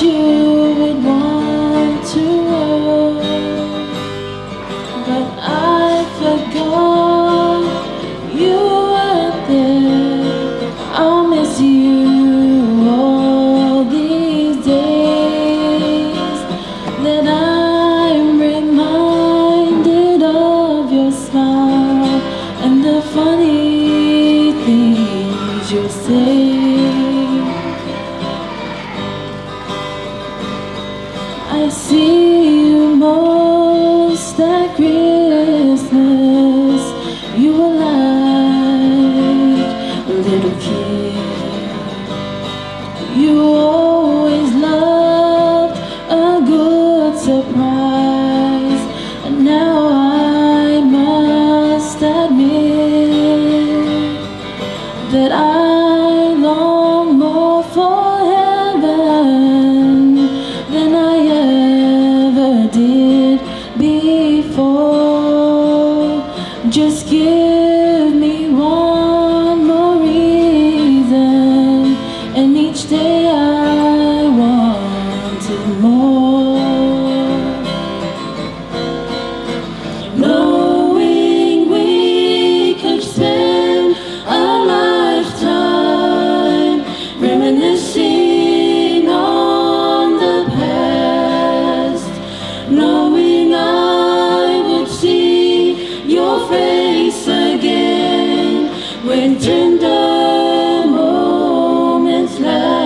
you would want to work, but I forgot you were there. I'll miss you all these days that I'm reminded of your smile and the funny things you say. I see you most at Christmas. You were like a little kid. You always loved a good surprise, and now I must admit that I long more for heaven than I ever did before. Just give me one more reason, and each day I wanted more. Knowing we could spend a lifetime reminiscing on the past, knowing I would see your face again when tender moments last.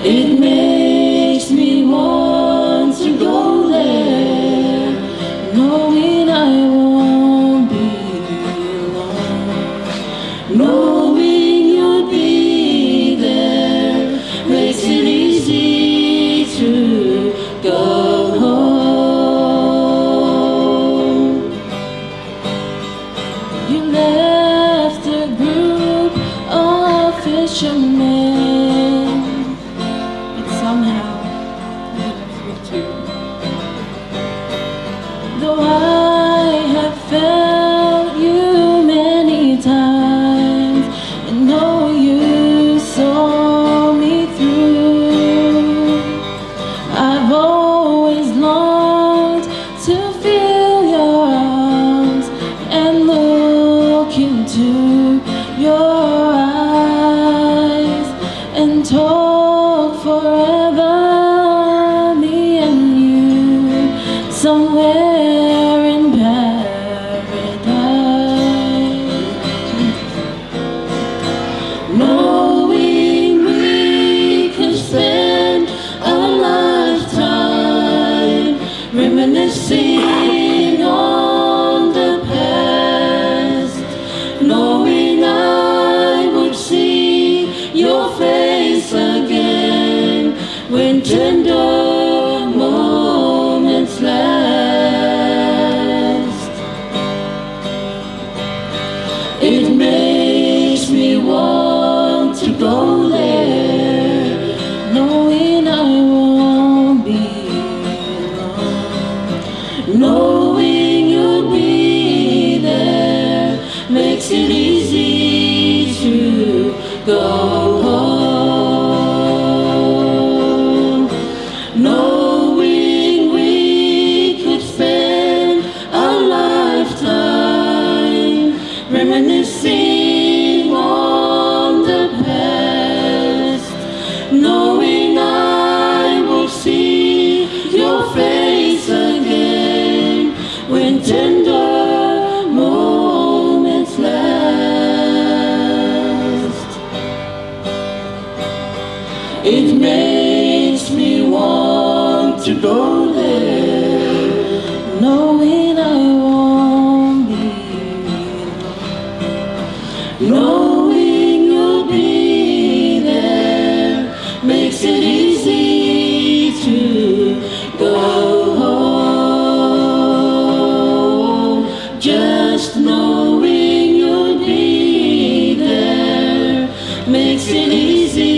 It makes me want to go there, knowing I won't be alone. Knowing you'll be there makes it easy to go home. You left a group of fishermen, but somehow you left me too. Though I have felt you many times and know you saw me through, I've always longed to feel your arms and look into your eyes and talk forever, me and you, somewhere in paradise. Knowing we could spend a lifetime reminiscing on the past, knowing I would see your face again when tender moments last. It makes me want to go there, knowing I won't be alone. Knowing you'll be there makes it easy to go home. Knowing we could spend a lifetime reminiscing on the past, knowing I will see your face again when tender moments last. It makes me want to go there, knowing I won't be alone. Knowing you'll be there makes it easy to go home. Just knowing you'll be there makes it easy